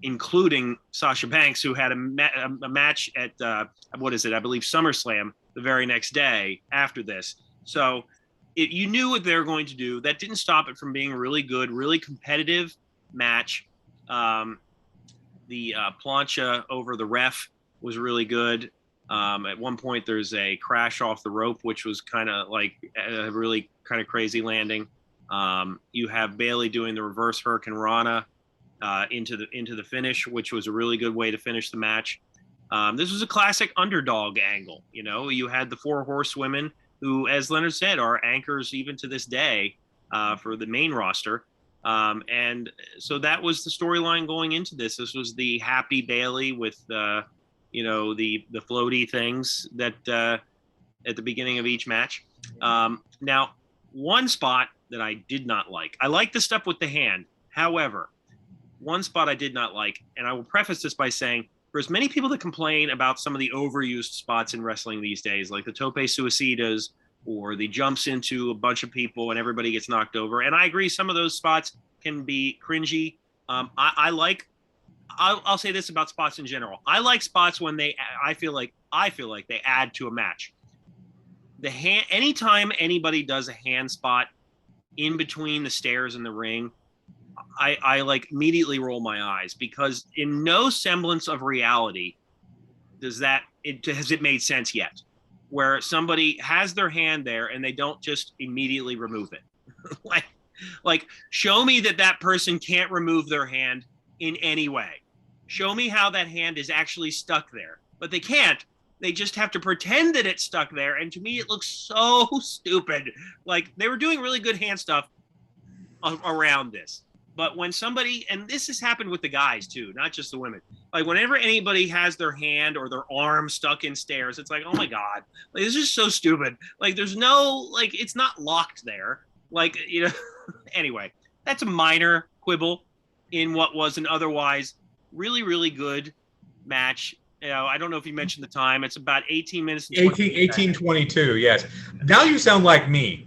including Sasha Banks, who had a match at, I believe SummerSlam the very next day after this. So you knew what they were going to do. That didn't stop it from being a really good, really competitive match. The plancha over the ref was really good. At one point, there's a crash off the rope, which was kind of like a really kind of crazy landing. You have Bayley doing the reverse Hurricane Rana into the finish, which was a really good way to finish the match. This was a classic underdog angle. You had the four horsewomen who, as Leonard said, are anchors even to this day for the main roster. And so that was the storyline going into this. This was the happy Bayley with the floaty things that at the beginning of each match. Now, one spot that I did not like. I like the stuff with the hand. However, one spot I did not like, and I will preface this by saying for as many people that complain about some of the overused spots in wrestling these days, like the tope suicidas or the jumps into a bunch of people and everybody gets knocked over, and I agree, some of those spots can be cringy. I'll say this about spots in general. I like spots when I feel like they add to a match. Anytime anybody does a hand spot in between the stairs and the ring, I like immediately roll my eyes, because in no semblance of reality has it made sense yet, where somebody has their hand there and they don't just immediately remove it. like show me that person can't remove their hand in any way. Show me how that hand is actually stuck there, but they can't. They just have to pretend that it's stuck there. And to me, it looks so stupid. Like, they were doing really good hand stuff around this. But when somebody, and this has happened with the guys too, not just the women, like whenever anybody has their hand or their arm stuck in stairs, it's like, oh my God, like, this is so stupid. Like, there's no, like, it's not locked there. Like, you know, anyway, that's a minor quibble in what was an otherwise really, really good match. You know, I don't know if you mentioned the time. It's about 18 minutes. 18:22, yes. Now you sound like me.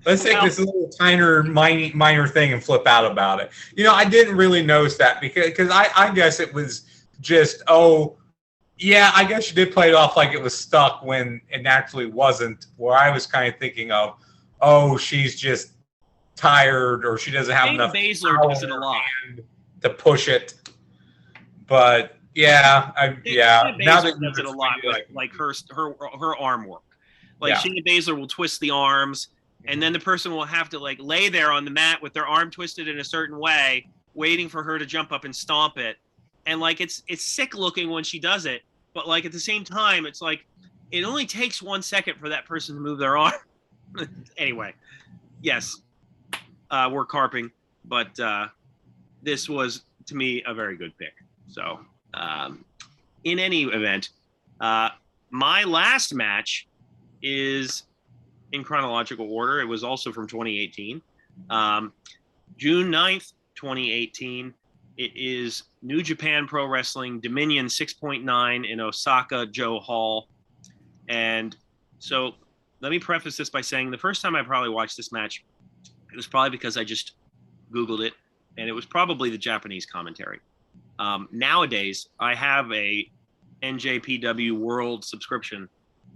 Let's take this little minor thing and flip out about it. You know, I didn't really notice that because I guess it was just, oh, yeah, I guess you did play it off like it was stuck when it naturally wasn't, where I was kind of thinking of, oh, she's just tired or she doesn't have enough Baszler does it a lot to push it. But yeah, now that does it a lot, like her arm work. Like, Shayna Baszler will twist the arms, and then the person will have to like lay there on the mat with their arm twisted in a certain way, waiting for her to jump up and stomp it. And like, it's sick looking when she does it, but like at the same time, it's like it only takes 1 second for that person to move their arm. Anyway, yes, we're carping, but this was, to me, a very good pick. So, in any event, my last match is in chronological order. It was also from 2018. June 9th, 2018. It is New Japan Pro Wrestling Dominion 6.9 in Osaka Joe Hall. And so let me preface this by saying the first time I probably watched this match, it was probably because I just Googled it, and it was probably the Japanese commentary. Nowadays, I have a NJPW World subscription,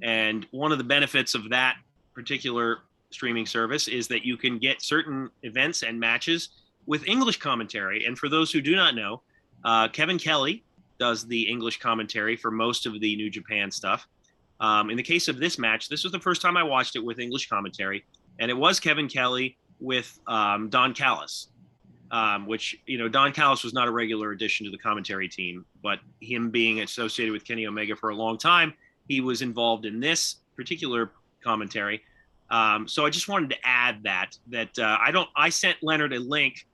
and one of the benefits of that particular streaming service is that you can get certain events and matches with English commentary. And for those who do not know, Kevin Kelly does the English commentary for most of the New Japan stuff. In the case of this match, this was the first time I watched it with English commentary, and it was Kevin Kelly with Don Callis. Which, you know, Don Callis was not a regular addition to the commentary team, but him being associated with Kenny Omega for a long time, he was involved in this particular commentary. So I just wanted to add that I sent Leonard a link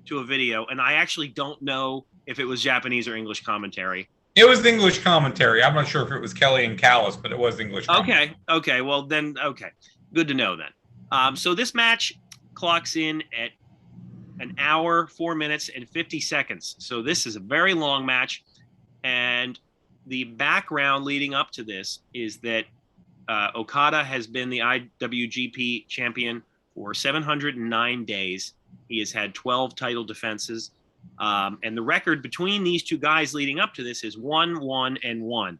to a video, and I actually don't know if it was Japanese or English commentary. It was English commentary. I'm not sure if it was Kelly and Callis, but it was English commentary. Okay. Well, then, okay. Good to know then. So this match clocks in at 1 hour, 4 minutes, and 50 seconds. So this is a very long match. And the background leading up to this is that Okada has been the IWGP champion for 709 days. He has had 12 title defenses. And the record between these two guys leading up to this is 1-1-1.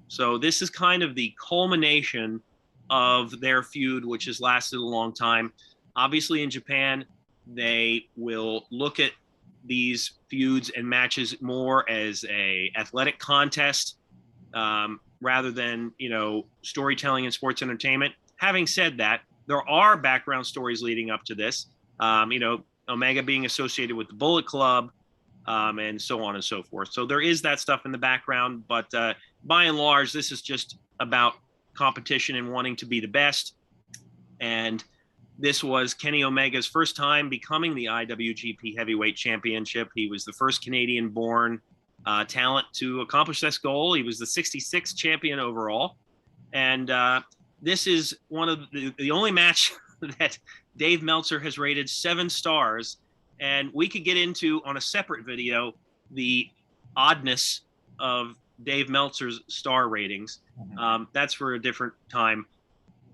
So this is kind of the culmination of their feud, which has lasted a long time. Obviously, in Japan, they will look at these feuds and matches more as a athletic contest rather than, you know, storytelling and sports entertainment. Having said that, there are background stories leading up to this. You know, Omega being associated with the Bullet Club, and so on and so forth. So there is that stuff in the background, but by and large, this is just about competition and wanting to be the best. And this was Kenny Omega's first time becoming the IWGP Heavyweight Championship. He was the first Canadian-born talent to accomplish this goal. He was the 66th champion overall. And this is one of the only match that Dave Meltzer has rated 7 stars. And we could get into, on a separate video, the oddness of Dave Meltzer's star ratings. That's for a different time.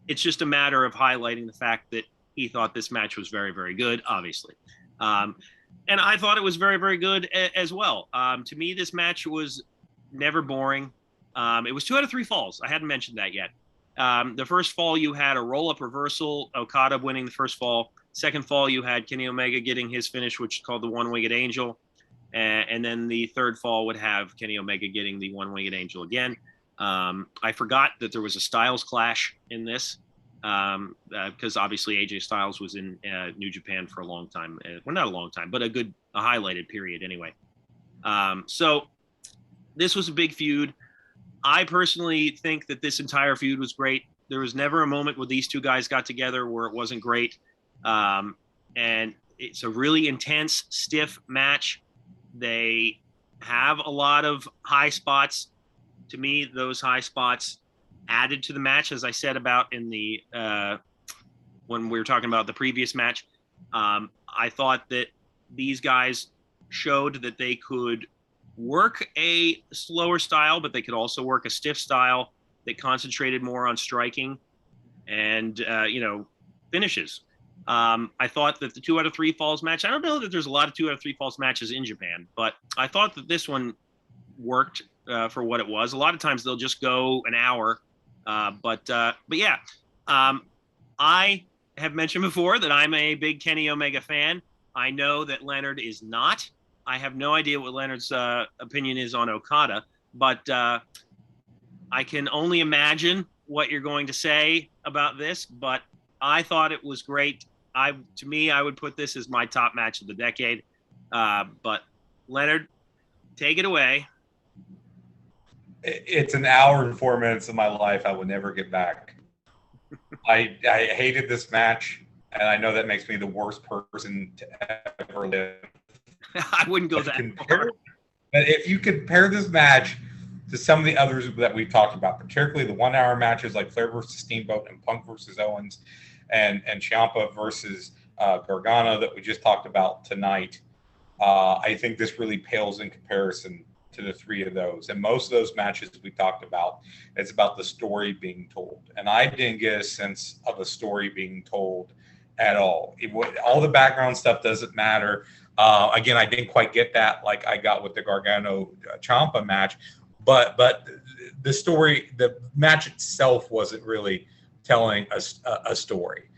It's just a matter of highlighting the fact that he thought this match was very, very good, obviously. And I thought it was very, very good as well. To me, this match was never boring. It was 2 out of 3 falls. I hadn't mentioned that yet. The first fall, you had a roll-up reversal, Okada winning the first fall. Second fall, you had Kenny Omega getting his finish, which is called the One-Winged Angel. And then the third fall would have Kenny Omega getting the One-Winged Angel again. I forgot that there was a Styles clash in this because obviously AJ Styles was in New Japan for a long time. Well, not a long time, but a highlighted period anyway. So this was a big feud. I personally think that this entire feud was great. There was never a moment where these two guys got together where it wasn't great. And it's a really intense, stiff match. They have a lot of high spots. To me, those high spots added to the match, as I said about in the when we were talking about the previous match. I thought that these guys showed that they could work a slower style, but they could also work a stiff style that concentrated more on striking and finishes. I thought that the 2 out of 3 falls match, I don't know that there's a lot of 2 out of 3 falls matches in Japan, but I thought that this one worked for what it was. A lot of times they'll just go an hour. But yeah, I have mentioned before that I'm a big Kenny Omega fan. I know that Leonard is not. I have no idea what Leonard's opinion is on Okada, but I can only imagine what you're going to say about this, but I thought it was great. To me, I would put this as my top match of the decade. But Leonard, take it away. It's an hour and 4 minutes of my life I will never get back. I hated this match, and I know that makes me the worst person to ever live. I wouldn't go that far. But if you compare this match to some of the others that we've talked about, particularly the 1 hour matches like Flair versus Steamboat and Punk versus Owens and Champa versus Gargano that we just talked about tonight, I think this really pales in comparison to the 3 of those. And most of those matches we talked about, it's about the story being told. And I didn't get a sense of a story being told at all. All the background stuff doesn't matter. Again, I didn't quite get that like I got with the Gargano Champa match, but the story, the match itself wasn't really telling a story.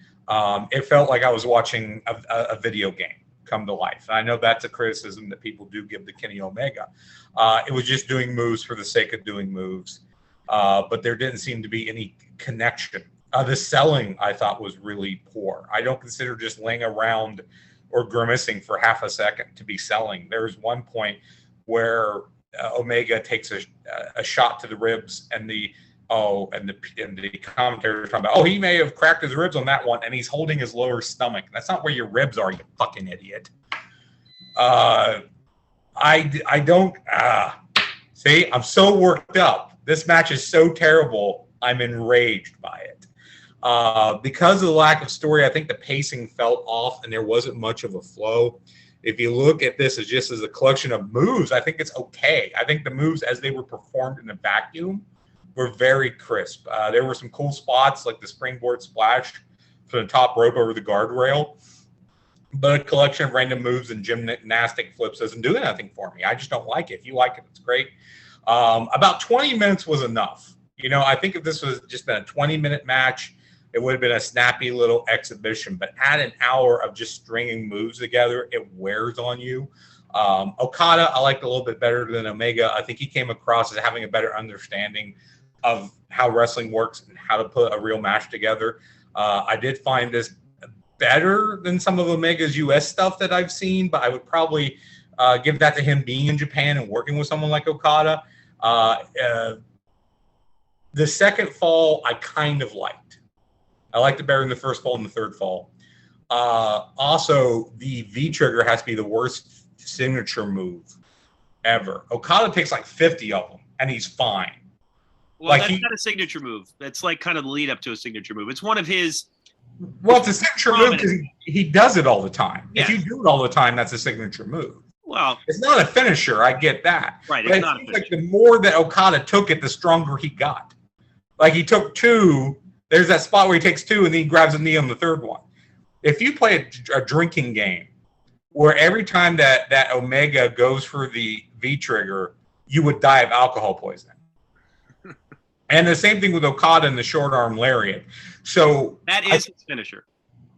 It felt like I was watching a video game come to life. And I know that's a criticism that people do give to Kenny Omega. It was just doing moves for the sake of doing moves, but there didn't seem to be any connection. The selling, I thought, was really poor. I don't consider just laying around or grimacing for half a second to be selling. There's one point where Omega takes a shot to the ribs, and the commentator is talking about, he may have cracked his ribs on that one, and he's holding his lower stomach. That's not where your ribs are, you fucking idiot. I don't see. I'm so worked up. This match is so terrible. I'm enraged by it. Because of the lack of story, I think the pacing felt off, and there wasn't much of a flow. If you look at this as just as a collection of moves, I think it's okay. I think the moves as they were performed in the vacuum were very crisp. There were some cool spots like the springboard splash from the top rope over the guardrail, but a collection of random moves and gymnastic flips doesn't do anything for me. I just don't like it. If you like it, it's great. About 20 minutes was enough. I think if this was just been a 20-minute match, it would have been a snappy little exhibition. But at an hour of just stringing moves together, it wears on you. Okada, I liked a little bit better than Omega. I think he came across as having a better understanding of how wrestling works and how to put a real match together. I did find this better than some of Omega's US stuff that I've seen, but I would probably give that to him being in Japan and working with someone like Okada. The second fall, I kind of liked. I liked it better than the first fall and the third fall. Also, the V-trigger has to be the worst signature move ever. Okada takes like 50 of them, and he's fine. Well, that's not a signature move. That's like kind of the lead up to a signature move. It's one of his. Well, it's a signature move because he does it all the time. Yeah. If you do it all the time, that's a signature move. Well, it's not a finisher. I get that. Right. But It's not a like the more that Okada took it, the stronger he got. Like he took 2. There's that spot where he takes 2 and then he grabs a knee on the 3rd one. If you play a drinking game where every time that Omega goes for the V trigger, you would die of alcohol poisoning. And the same thing with Okada and the short arm lariat. So that is his finisher.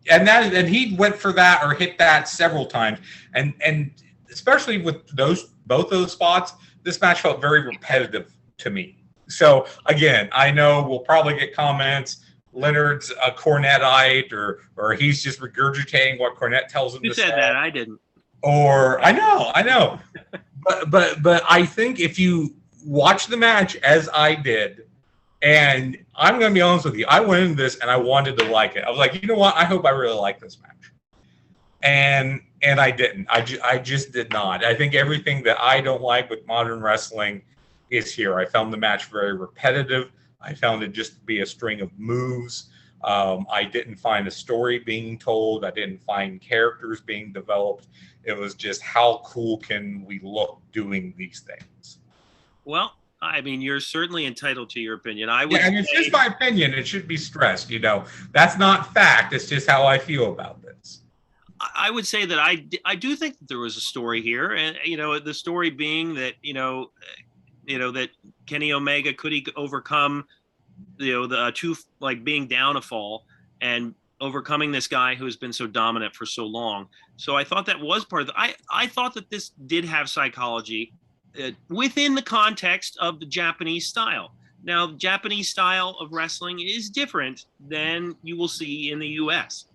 And he went for that or hit that several times. And especially with both those spots, this match felt very repetitive to me. So again, I know we'll probably get comments. Leonard's a Cornetteite, or he's just regurgitating what Cornette tells him to say. You said that, I didn't. Or I know. but I think if you watch the match as I did, and I'm going to be honest with you, I went into this and I wanted to like it. I was like, you know what? I hope I really like this match. And I didn't. I just did not. I think everything that I don't like with modern wrestling is here. I found the match very repetitive. I found it just to be a string of moves. I didn't find a story being told. I didn't find characters being developed. It was just how cool can we look doing these things? Well, I mean, you're certainly entitled to your opinion. It's just my opinion. It should be stressed. That's not fact. It's just how I feel about this. I would say that I do think that there was a story here, and the story being that that Kenny Omega could he overcome the two, like, being down a fall and overcoming this guy who has been so dominant for so long. So I thought that was part of I thought that this did have psychology within the context of the Japanese style. Now, the Japanese style of wrestling is different than you will see in the US.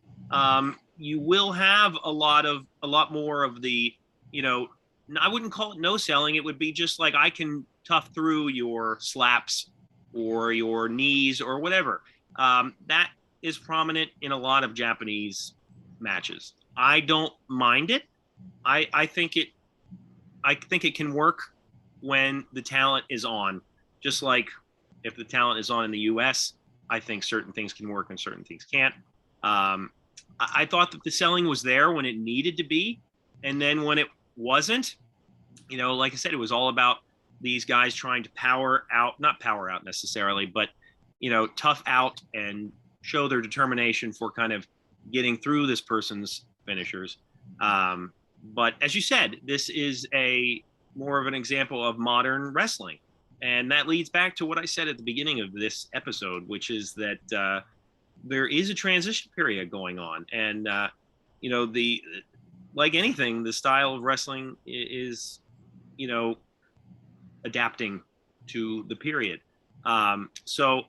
You will have a lot more of the, I wouldn't call it no selling. It would be just like, I can tough through your slaps or your knees or whatever. That is prominent in a lot of Japanese matches. I don't mind it. I think it can work when the talent is on. Just like if the talent is on in the US, I think certain things can work and certain things can't. I thought that the selling was there when it needed to be. And then when it wasn't, like I said, it was all about these guys trying to not power out necessarily, but, tough out and show their determination for kind of getting through this person's finishers. But as you said, this is more of an example of modern wrestling. And that leads back to what I said at the beginning of this episode, which is that there is a transition period going on. And, like anything, the style of wrestling is, adapting to the period. So,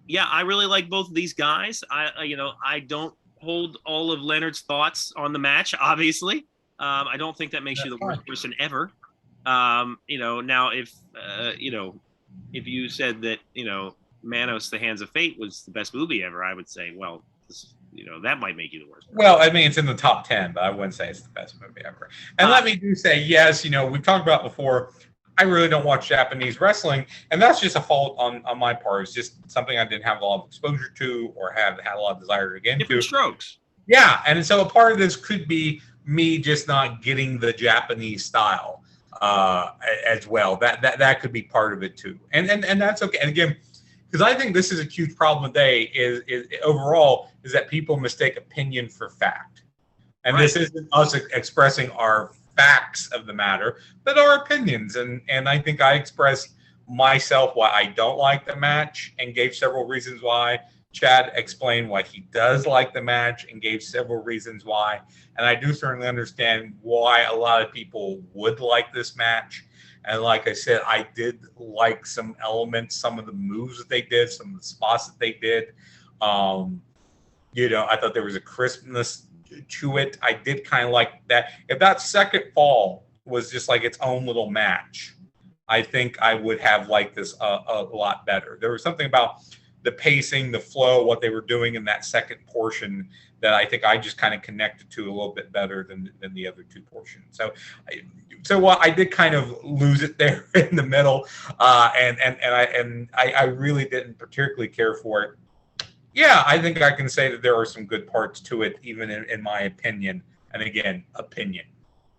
yeah, I really like both of these guys. I don't hold all of Leonard's thoughts on the match, obviously. I don't think that makes you the worst person ever. Now if you said that, Manos, The Hands of Fate was the best movie ever, I would say, well, that might make you the worst person. Well, I mean, it's in the top 10, but I wouldn't say it's the best movie ever. And let me do say, yes, we've talked about before, I really don't watch Japanese wrestling, and that's just a fault on my part. It's just something I didn't have a lot of exposure to or have had a lot of desire to get into. Different strokes. Yeah, and so a part of this could be me just not getting the Japanese style as well. That could be part of it too, and that's okay. And again, because I think this is a huge problem today is overall is that people mistake opinion for fact, and This isn't us expressing our facts of the matter, but our opinions. And I think I expressed myself why I don't like the match and gave several reasons why. Chad explained why he does like the match and gave several reasons why. And I do certainly understand why a lot of people would like this match. And like I said, I did like some elements, some of the moves that they did, some of the spots that they did. I thought there was a crispness to it. I did kind of like that. If that second fall was just like its own little match, I think I would have liked this a lot better. There was something about the pacing, the flow, what they were doing in that second portion that I think I just kind of connected to a little bit better than the other two portions. So I did kind of lose it there in the middle, and I really didn't particularly care for it. Yeah, I think I can say that there are some good parts to it, even in my opinion. And again, opinion.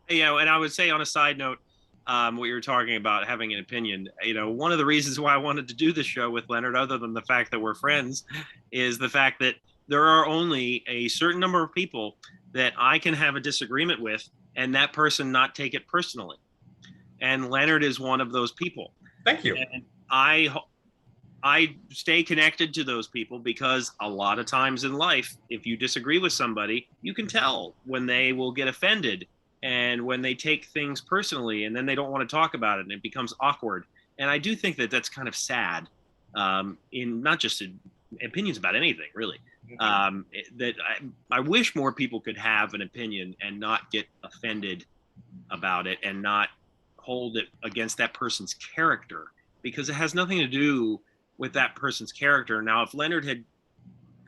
And I would say on a side note, what you were talking about having an opinion, one of the reasons why I wanted to do this show with Leonard, other than the fact that we're friends, is the fact that there are only a certain number of people that I can have a disagreement with and that person not take it personally. And Leonard is one of those people. Thank you. And I stay connected to those people because a lot of times in life, if you disagree with somebody, you can tell when they will get offended and when they take things personally, and then they don't want to talk about it and it becomes awkward. And I do think that that's kind of sad, in not just in opinions about anything, really. That I wish more people could have an opinion and not get offended about it and not hold it against that person's character, because it has nothing to do with that person's character. Now, if Leonard had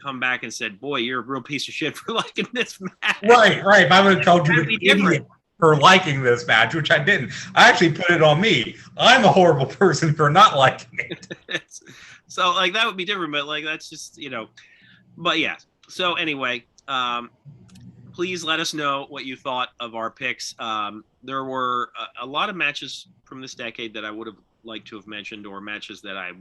come back and said, "Boy, you're a real piece of shit for liking this match," right. If I would have told you that'd be different for liking this match, which I didn't. I actually put it on me. I'm a horrible person for not liking it. So, like, that would be different, but like that's just But yeah. So anyway, please let us know what you thought of our picks. There were a lot of matches from this decade that I would have liked to have mentioned, or matches that I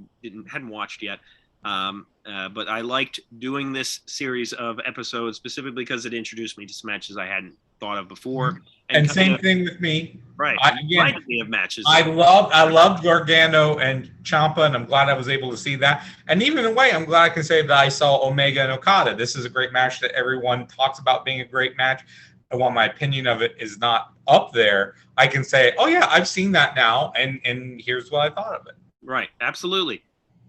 hadn't watched yet. But I liked doing this series of episodes specifically because it introduced me to some matches I hadn't thought of before. And same thing with me. Right. Again, me of matches. I loved Gargano and Champa, and I'm glad I was able to see that. And even in a way, I'm glad I can say that I saw Omega and Okada. This is a great match that everyone talks about being a great match. And while my opinion of it is not up there, I can say, oh yeah, I've seen that now, and here's what I thought of it. Right. Absolutely.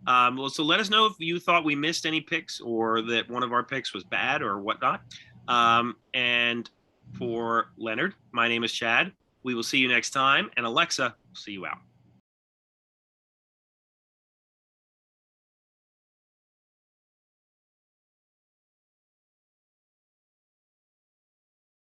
Well, so let us know if you thought we missed any picks or that one of our picks was bad or whatnot. And for Leonard, my name is Chad. We will see you next time. And Alexa, see you out.